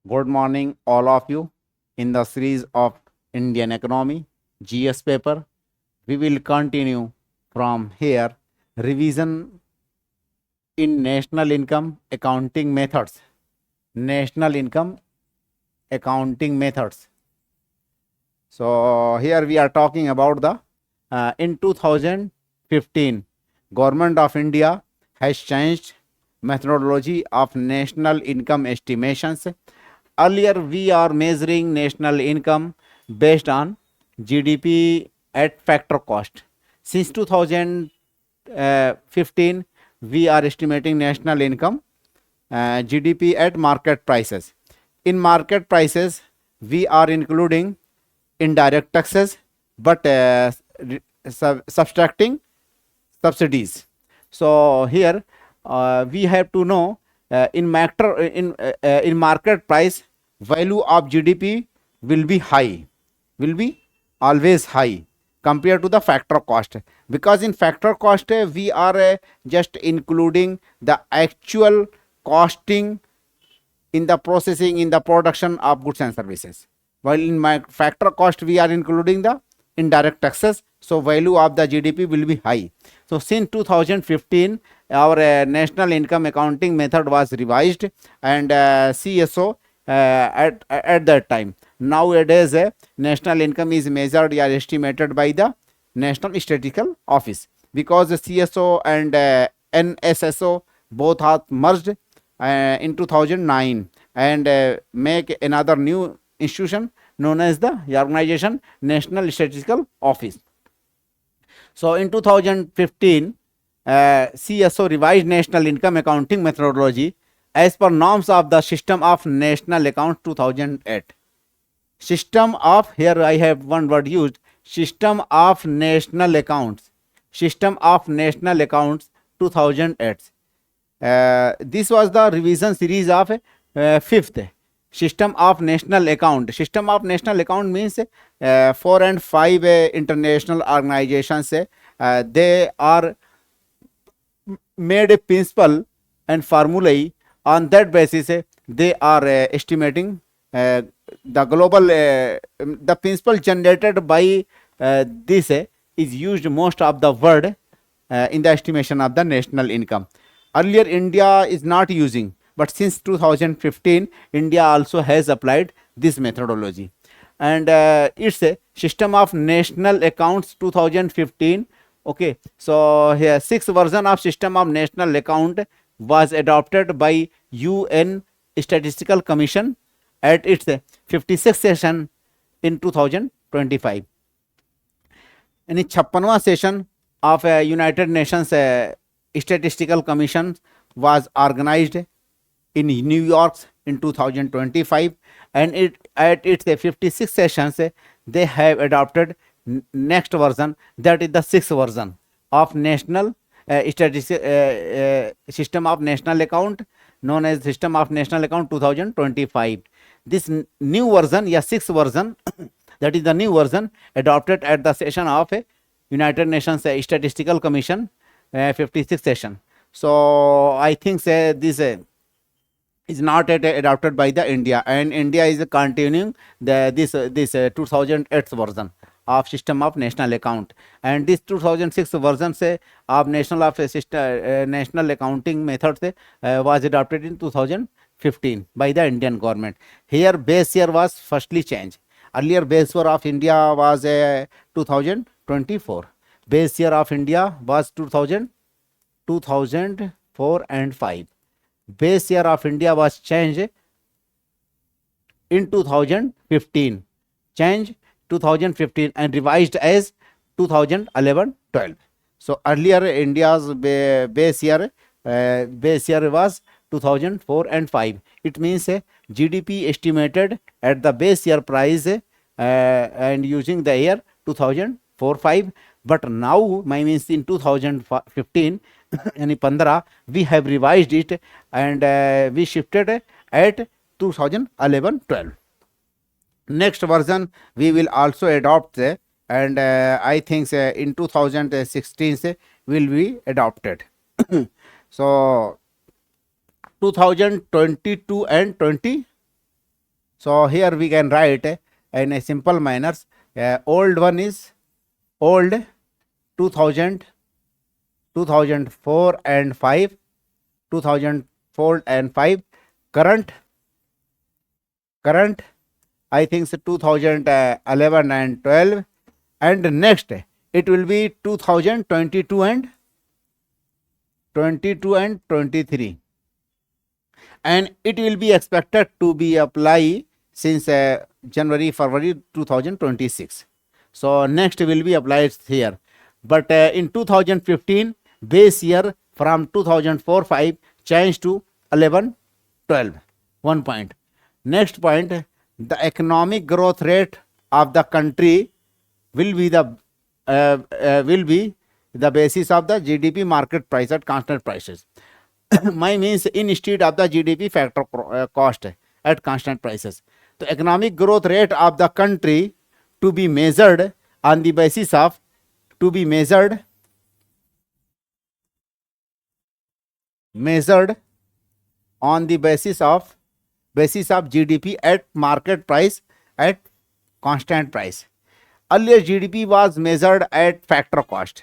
Good morning, all of you. In the series of Indian economy, GS paper, we will continue from here. Revision in national income accounting methods. National income accounting methods. So here we are talking about the in 2015, Government of India has changed methodology of national income estimations. Earlier, we are measuring national income based on GDP at factor cost. Since 2015, we are estimating national income GDP at market prices. In market prices, we are including indirect taxes, but subtracting subsidies. So here we have to know in market price value of GDP will be high, will be always high compared to the factor cost, because in factor cost we are just including the actual costing in the processing, in the production of goods and services, while in my factor cost we are including the indirect taxes, so value of the GDP will be high. So since 2015 our national income accounting method was revised, and CSO at that time. Nowadays national income is measured or estimated by the National Statistical Office, because the CSO and NSSO both are merged in 2009, and make another new institution known as the organization National Statistical Office. So in 2015, CSO revised national income accounting methodology as per norms of the System of National Accounts 2008. System of, here I have one word used, System of National Accounts. System of National Accounts 2008. This was the revision series of fifth System of National Account. System of National Account means 4 and 5 international organizations. They are made a principle and formulae. On that basis they are estimating the global the principle generated by this is used most of the word in the estimation of the national income. Earlier India is not using, but since 2015 India also has applied this methodology, and it's a System of National Accounts 2015. Okay, so here sixth version of System of National Account was adopted by UN Statistical Commission at its 56th session in 2025. In 56वां session of United Nations Statistical Commission was organized in New York in 2025, and at its 56 sessions they have adopted next version, that is the sixth version of national System of National Account, known as System of National Account 2025. This new version, yeah, sixth version that is the new version adopted at the session of United Nations Statistical Commission 56th session. So I think this is not yet adopted by the India, and India is continuing this 2008 version of System of National Account, and this 2006 version से of national accounting method से was adopted in 2015 by the Indian government. Here base year was firstly changed. Earlier base year of India was 2024. Base year of India was 2004 and 5. Base year of India was changed in 2015. Changed 2015 and revised as 2011-12. So earlier India's base year was 2004 and 5. It means GDP estimated at the base year price and using the year 2004-5. But now my means in 2015 यानी 15 we have revised it, and we shifted at 2011-12. Next version we will also adopt, and I think in 2016 will be adopted. So 2022 and 23 So here we can write in a simple manners. Old one is old 2000, 2004 and 5, 2004 and 5. Current I think so 2011 and 12, and next it will be 2022 and 23, and it will be expected to be apply since January February 2026. So next will be applied here, but in 2015 base year from 2004 5 changed to 11 12. 1 point. Next point, the economic growth rate of the country will be the basis of the GDP market price at constant prices. My means instead of the GDP factor cost at constant prices. The economic growth rate of the country to be measured on the basis of measured on the basis of GDP at market price at constant price. Earlier GDP was measured at factor cost.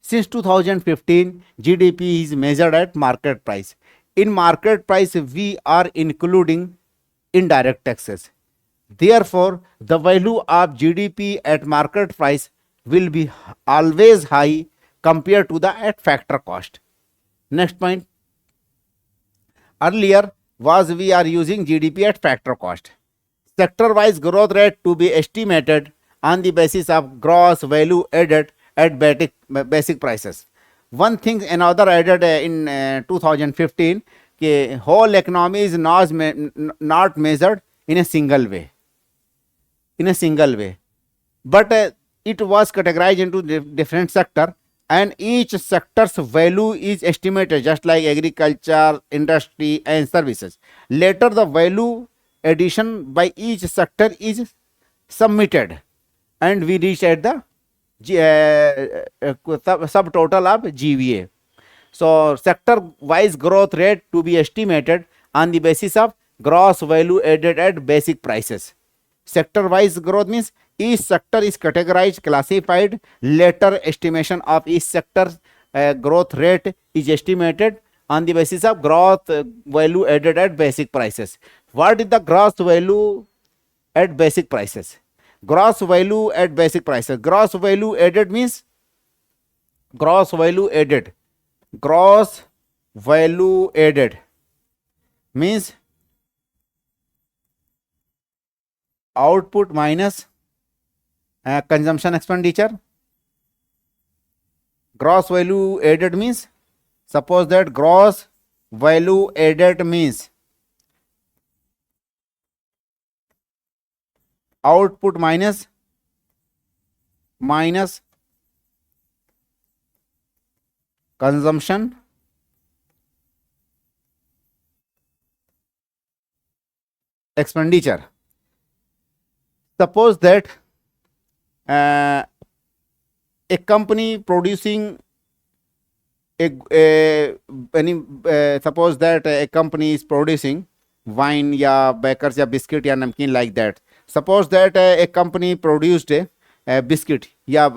Since 2015 GDP is measured at market price. In market price we are including indirect taxes. Therefore the value of GDP at market price will be always high compared to the at factor cost. Next point, earlier was we are using GDP at factor cost. Sector wise growth rate to be estimated on the basis of gross value added at basic prices. One thing another added in 2015, कि whole economy is not measured in a single way, but it was categorized into different sector, and each sector's value is estimated just like agriculture, industry and services. Later the value addition by each sector is submitted and we reach at the subtotal of GVA. So sector wise growth rate to be estimated on the basis of gross value added at basic prices. Sector wise growth means each sector is categorized, classified. Later estimation of each sector growth rate is estimated on the basis of gross value added at basic prices. What is the gross value at basic prices? Gross value at basic prices. Gross value added means gross value added means output minus consumption expenditure. Gross value added means, suppose that gross value added means output minus consumption expenditure. Suppose that a company producing suppose that a company is producing wine या bakers या biscuit या namkeen like that. Suppose that a company produced a biscuit या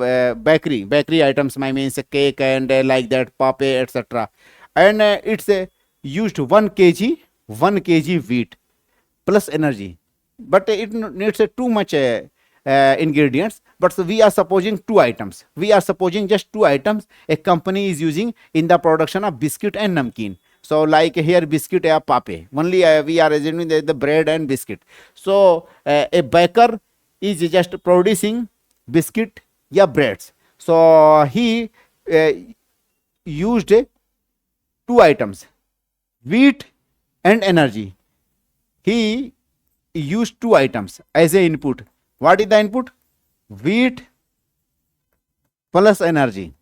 bakery items, my means cake and like that, pape etc. And it's used 1 kg wheat plus energy, but it needs too much ingredients. But so we are supposing just two items a company is using in the production of biscuit and namkeen. So like here biscuit or pape only, we are assuming the bread and biscuit. So a baker is just producing biscuit या breads. So he used two items, wheat and energy. He used two items as a input. What is the input? Wheat plus energy.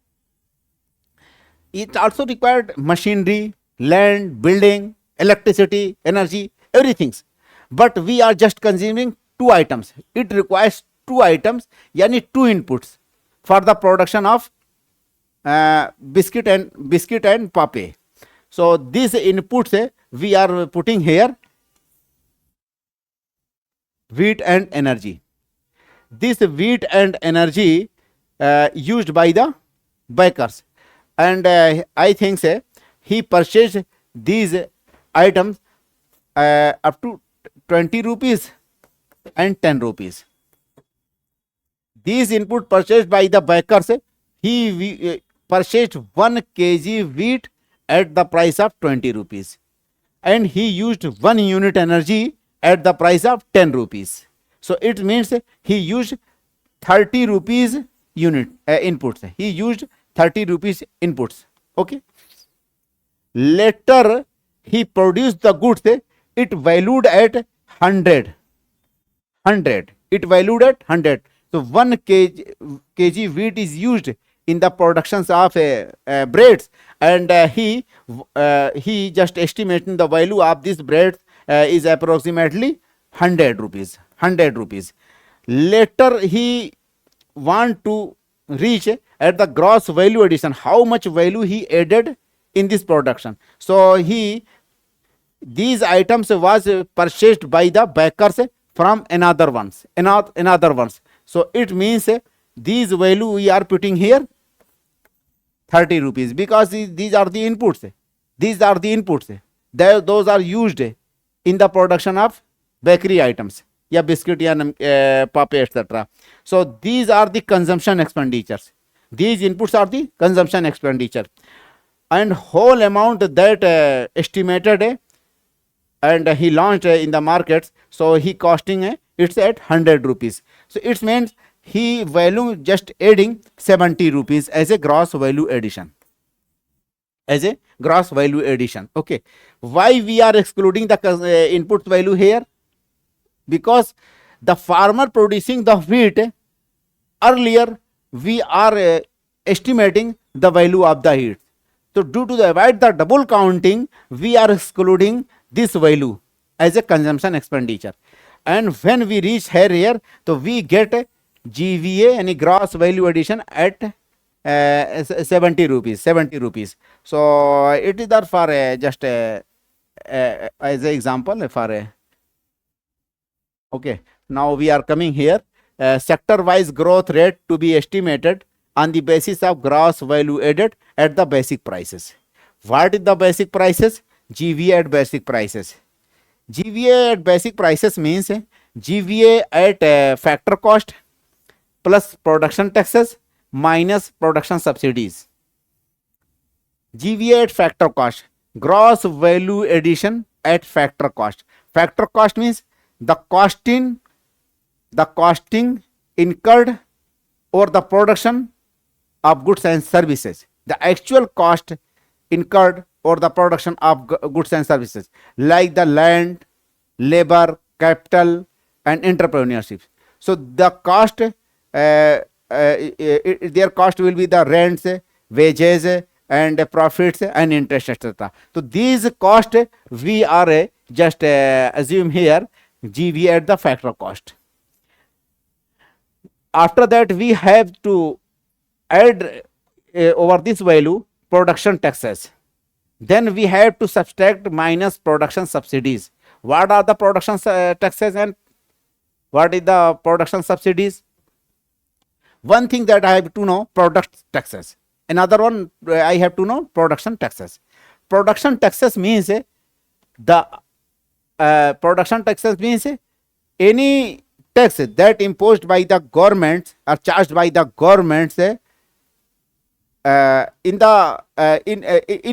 It also required machinery, land, building, electricity, energy, everything. But we are just consuming two items. It requires two items, yani two inputs for the production of biscuit and pape. So these inputs we are putting here wheat and energy. This wheat and energy used by the bakers, and I think say he purchased these items up to 20 rupees and 10 rupees. These input purchased by the bakers, he purchased 1 kg wheat at the price of 20 rupees, and he used 1 unit energy at the price of 10 rupees. So it means he used 30 rupees unit inputs. He used 30 rupees inputs. Okay. Later he produced the goods. It valued at 100. It valued at 100. So 1 kg wheat is used in the productions of breads, and he just estimating the value of this bread is approximately 100 rupees. 100 rupees. Later he want to reach at the gross value addition, how much value he added in this production. So these items was purchased by the bakers from another ones. So it means these value we are putting here 30 rupees, because these are the inputs. Those are used in the production of bakery items, या biscuit या पापे etc. So these are the consumption expenditures. These inputs are the consumption expenditure, and whole amount that estimated and he launched in the markets. So he costing it's at 100 rupees. So it means he value just adding 70 rupees as a gross value addition. Okay. Why we are excluding the input value here? Because the farmer producing the wheat, earlier we are estimating the value of the wheat. So due to avoid the double counting, we are excluding this value as a consumption expenditure. And when we reach here, so we get GVA and gross value addition at 70 rupees. So it is there for just as an example for okay. Now we are coming here. Sector wise growth rate to be estimated on the basis of gross value added at the basic prices. What is the basic prices? GVA at basic prices. GVA at basic prices means GVA at factor cost plus production taxes minus production subsidies. GVA at factor cost, gross value addition at factor cost. Factor cost means the costing incurred over the production of goods and services. The actual cost incurred over the production of goods and services, like the land, labor, capital, and entrepreneurship. So the cost, their cost will be the rents, wages, and profits and interest, etc. So these cost we are just assume here GV at the factor cost. After that we have to add over this value production taxes. Then we have to subtract minus production subsidies. What are the production taxes and what is the production subsidies? One thing that I have to know, product taxes. Another one I have to know, production taxes. Production taxes means the production taxes means any tax that imposed by the government or charged by the governments in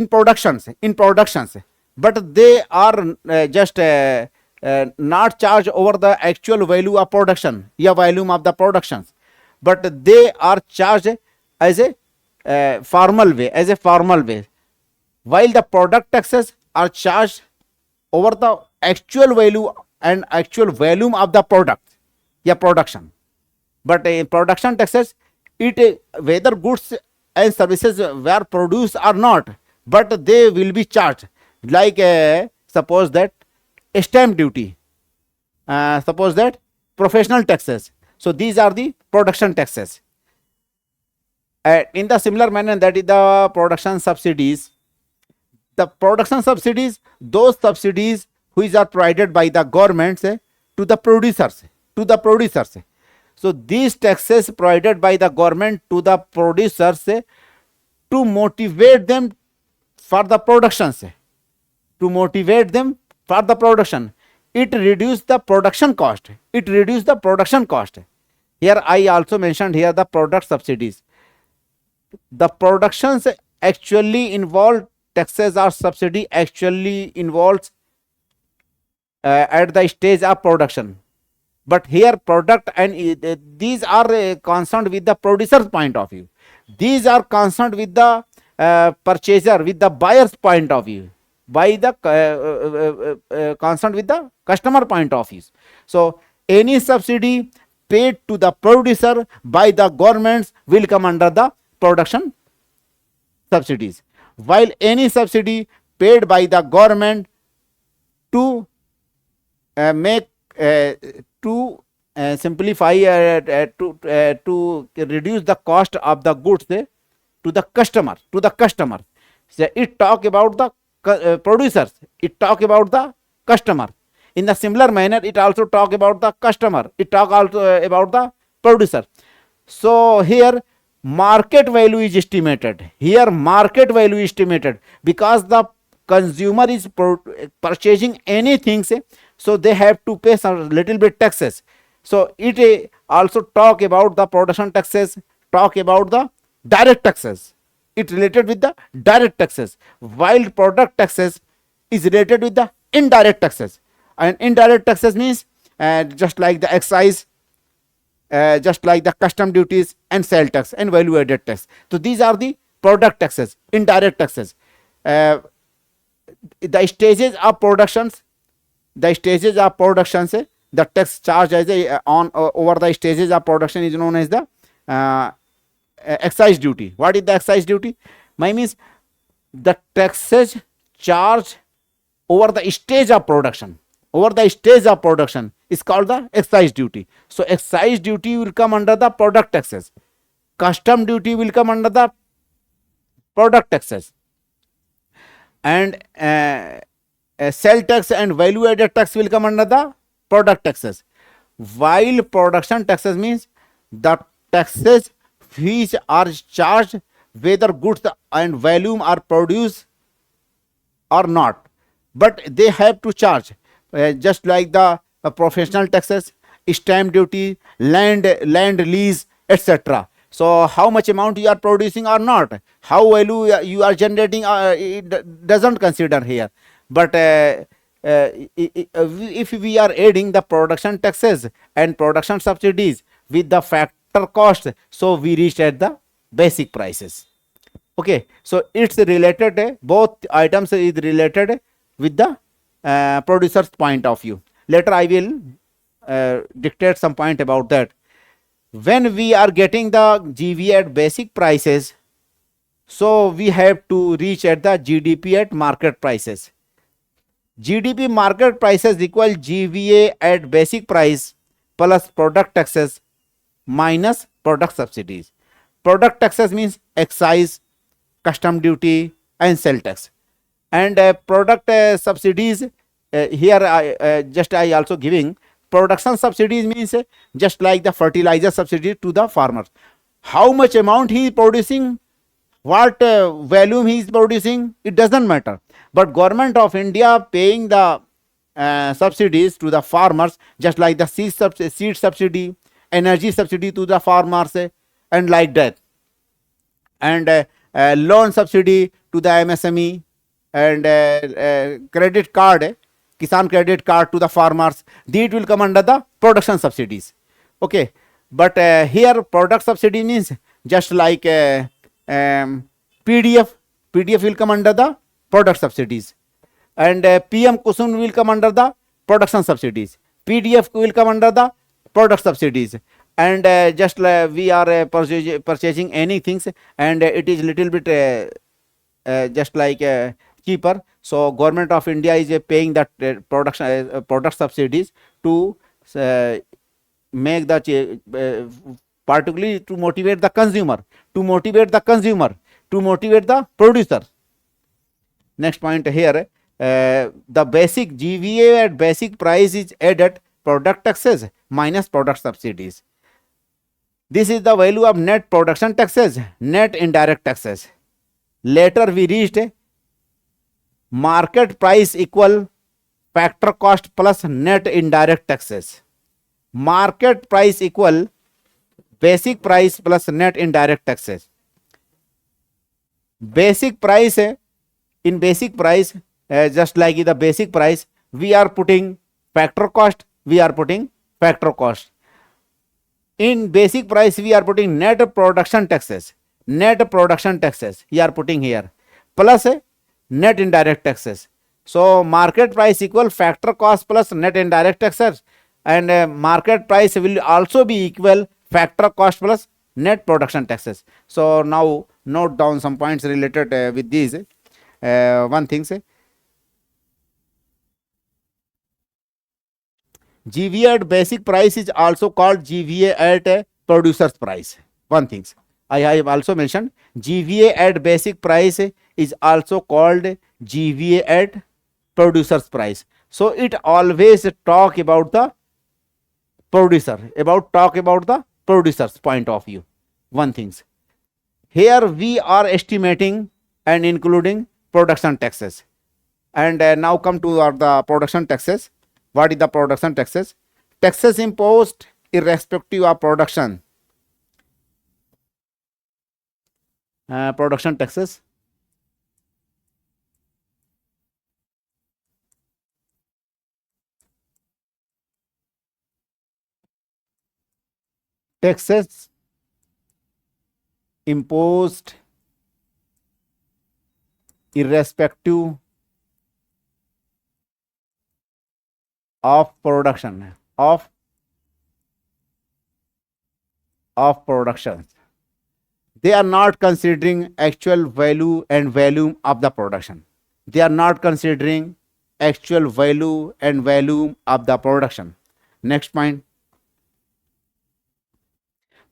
productions, but they are just not charged over the actual value of production, volume of the productions, but they are charged as a formal way, while the product taxes are charged over the actual value and actual volume of the product, production. But in production taxes, it whether goods and services were produced or not, but they will be charged. Like suppose that stamp duty, suppose that professional taxes. So these are the production taxes. In the similar manner, that is the production subsidies. The production subsidies, those subsidies which are provided by the governments to the producers, to the producers. So these taxes provided by the government to the producers to motivate them for the productions, to motivate them for the production. It reduce the production cost, it reduce the production cost. Here I also mentioned here the product subsidies. The productions actually involve taxes or subsidy actually involves at the stage of production, but here product and these are concerned with the producer's point of view, these are concerned with the purchaser, with the buyer's point of view, by the concerned with the customer point of view. So any subsidy paid to the producer by the governments will come under the production subsidies, while any subsidy paid by the government to make to simplify to reduce the cost of the goods to the customer, so it talk about the producers, it talk about the customer. In the similar manner, it also talk about the customer, it talk also about the producer. So here market value is estimated, here market value is estimated, because the consumer is purchasing anything, so they have to pay some little bit taxes. So it also talk about the production taxes, talk about the direct taxes, it related with the direct taxes, while product taxes is related with the indirect taxes. And indirect taxes means just like the excise, just like the custom duties and sale tax and value added tax. So these are the product taxes, indirect taxes. The stages of productions, the stages of productions, the tax charge as a on over the stages of production is known as the excise duty. What is the excise duty? My means the taxes charged over the stage of production, over the stage of production is called the excise duty. So excise duty will come under the product taxes, custom duty will come under the product taxes, and sale tax and value added tax will come under the product taxes, while production taxes means the taxes which are charged whether goods and volume are produced or not, but they have to charge, just like the professional taxes, stamp duty, land lease, etc. So how much amount you are producing or not, how value you are generating, it doesn't consider here. But if we are adding the production taxes and production subsidies with the factor cost, so we reach at the basic prices. Okay, so it's related, both items is related with the producer's point of view. Later I will dictate some point about that. When we are getting the GVA at basic prices, so we have to reach at the GDP at market prices. GDP market prices equal GVA at basic price plus product taxes minus product subsidies. Product taxes means excise, custom duty and sale tax, and product subsidies, here I also giving production subsidies means just like the fertilizer subsidy to the farmers, how much amount he is producing, what volume he is producing, it doesn't matter, but government of India paying the subsidies to the farmers, just like the seed subsidy, energy subsidy to the farmers, and like that, and loan subsidy to the MSME, and credit card, Kisan credit card to the farmers, these will come under the production subsidies. Okay, but here product subsidy means just like PDF will come under the product subsidies, and PM Kusum will come under the production subsidies, PDF will come under the product subsidies, and just like we are purchasing anything and it is little bit just like cheaper, so government of India is paying that production product subsidies to make the particularly to motivate the consumer, to motivate the producer. Next point here, the basic GVA at basic price is added product taxes minus product subsidies. This is the value of net production taxes, net indirect taxes. Later we reached market price equal factor cost plus net indirect taxes. Market price equal basic price plus net indirect taxes. Basic price, in basic price, just like in the basic price, we are putting factor cost, we are putting factor cost. In basic price, we are putting net production taxes, net production taxes, we are putting here, plus net indirect taxes. So market price equal factor cost plus net indirect taxes, and market price will also be equal factor cost plus net production taxes. So now note down some points related with these. One thing, GVA at basic price is also called GVA at producer's price. One thing I have also mentioned, GVA at basic price is also called GVA at producer's price. So it always talk about the producer, talk about the producer's point of view. One thing, here we are estimating and including production taxes. And now come to the production taxes. What is the production taxes? Taxes imposed irrespective of production. Production taxes. Taxes imposed irrespective of production, of production. They are not considering actual value and volume of the production. They are not considering actual value and volume of the production. Next point,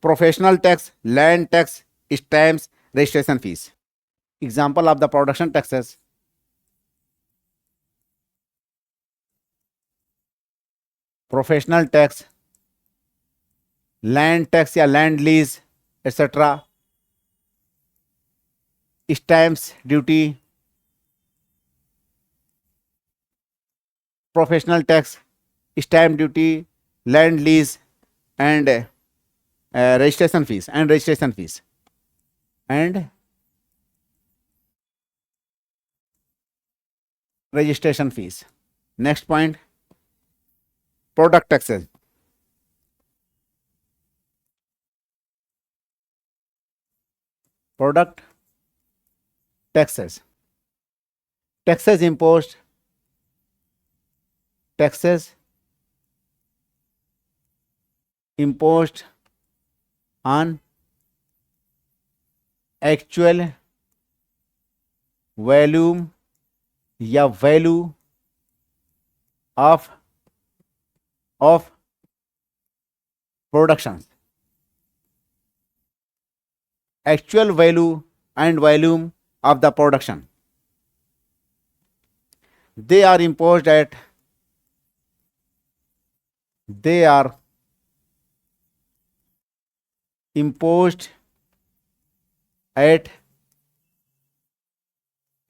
professional tax, land tax, stamps, registration fees. Example of the production taxes: professional tax, land tax या land lease, etc. Stamps duty, professional tax, stamp duty, land lease, and registration fees, and registration fees. Next point, product taxes. Product taxes. Taxes imposed. Taxes imposed on actual volume या value of production. Actual value and volume of the production. They are imposed at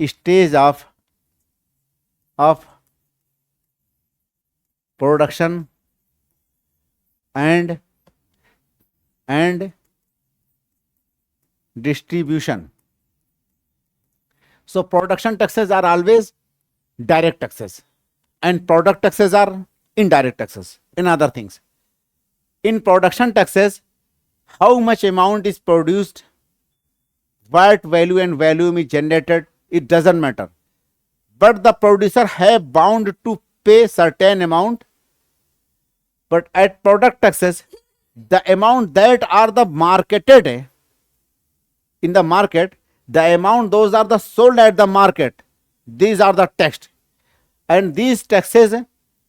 stage of production and distribution. So production taxes are always direct taxes and product taxes are indirect taxes. In other things, in production taxes, how much amount is produced, what value and volume is generated, it doesn't matter, but the producer have bound to pay certain amount. But at product taxes, the amount that are the marketed in the market, the amount those are the sold at the market, these are the taxed, and these taxes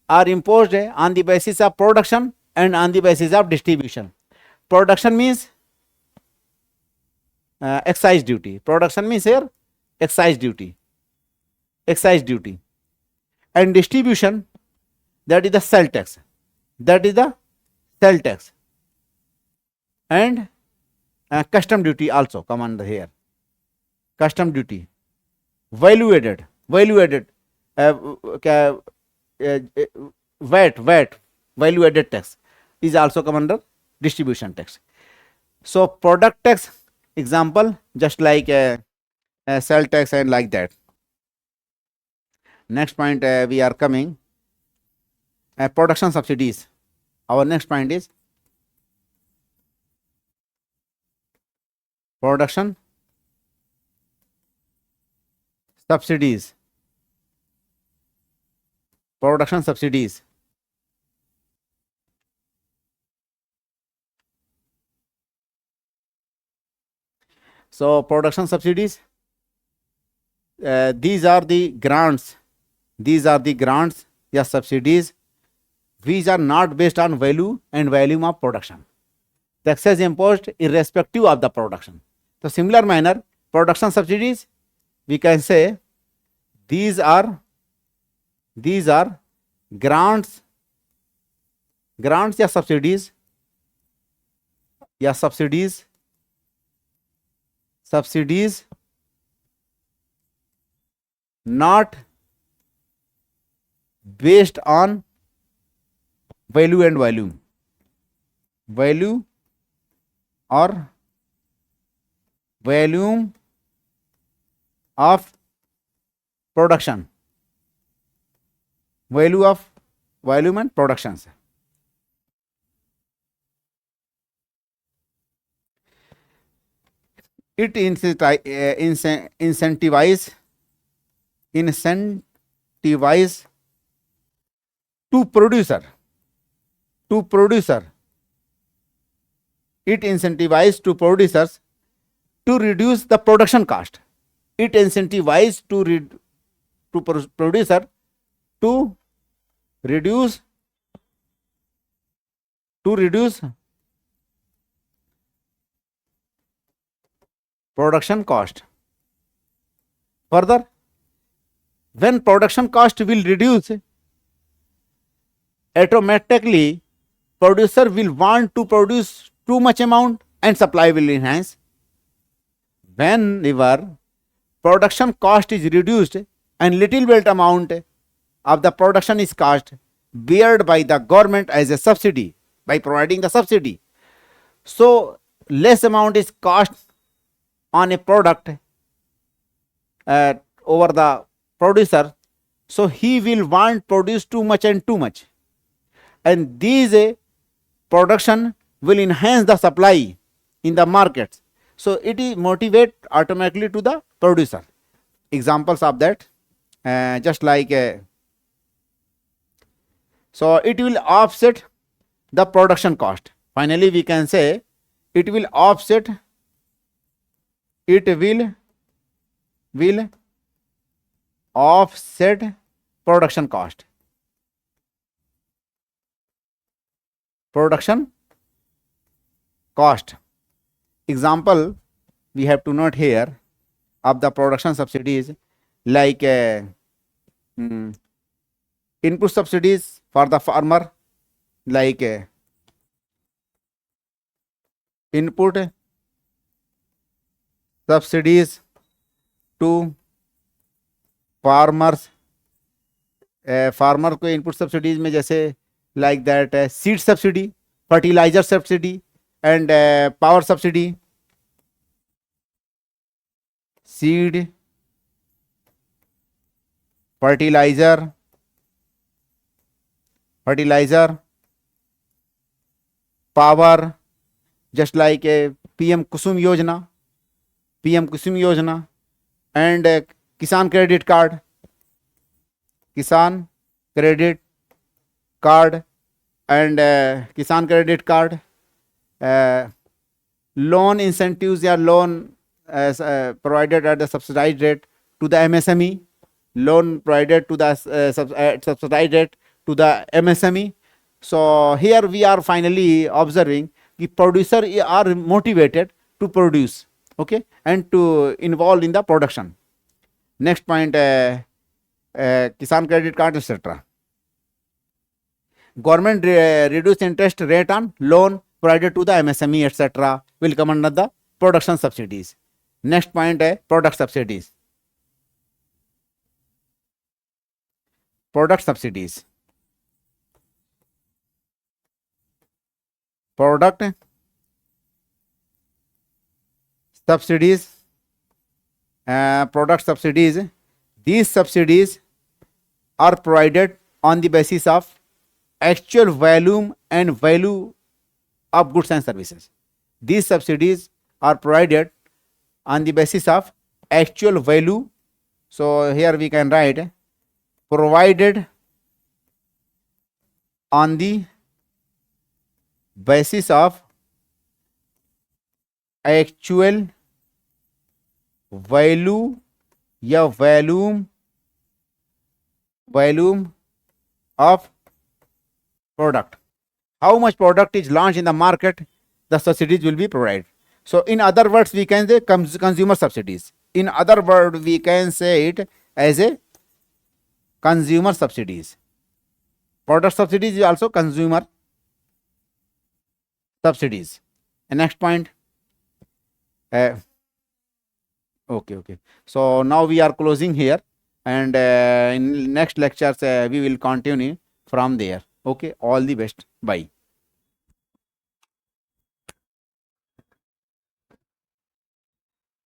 are imposed on the basis of production and on the basis of distribution. Production means excise duty. Production means here excise duty, and distribution, that is the sell tax. that is the sell tax, and custom duty also come under here. Custom duty, value added, uh, uh, uh, VAT, value added tax is also come under distribution tax. So product tax example just like sell tax and like that. Next point we are coming production subsidies. Our next point is production subsidies. Production subsidies. So production subsidies, these are the grants. These are the grants, yes, subsidies. These are not based on value and volume of production. Taxes imposed irrespective of the production. So similar manner, production subsidies, we can say these are grants, या subsidies, subsidies not based on value and volume, value or volume of production, value of volume and productions. It incentivize to producer. It incentivizes to producers to reduce the production cost. It incentivizes to producer to reduce production cost. Further, when production cost will reduce, automatically producer will want to produce too much amount and supply will enhance. Whenever production cost is reduced and little bit amount of the production is cost bared by the government as a subsidy by providing the subsidy, so less amount is cost on a product over the producer, so he will want produce too much, and these production will enhance the supply in the markets, so it is motivate automatically to the producer. Examples of that just like so it will offset the production cost. Finally we can say it will offset production cost. Example we have to note here of the production subsidies like input subsidies for the farmer, like input subsidies to farmers. Farmer को input subsidies में जैसे like that seed subsidy, fertiliser subsidy and power subsidy. Seed, fertiliser, power, just like PM Kusum Yojana and Kisan Credit Card and Kisan Credit Card, loan incentives या loan provided at the subsidized rate to the MSME, loan provided to the subsidized rate to the MSME. So here we are finally observing the producer are motivated to produce, okay, and to involve in the production. Next point, Kisan Credit Card, etc. government reduce interest rate on loan provided to the MSME etc. will come under the production subsidies. Next point है product subsidies. Product subsidies. Product subsidies. Product subsidies. These subsidies are provided on the basis of actual volume and value of goods and services. These subsidies are provided on the basis of actual value. So here we can write provided on the basis of actual value या volume of product. How much product is launched in the market, the subsidies will be provided. So in other words, we can say consumer subsidies. In other words, we can say it as a consumer subsidies. Product subsidies is also consumer subsidies. And next point. Okay. So now we are closing here, and in next lectures we will continue from there. Okay. All the best. Bye.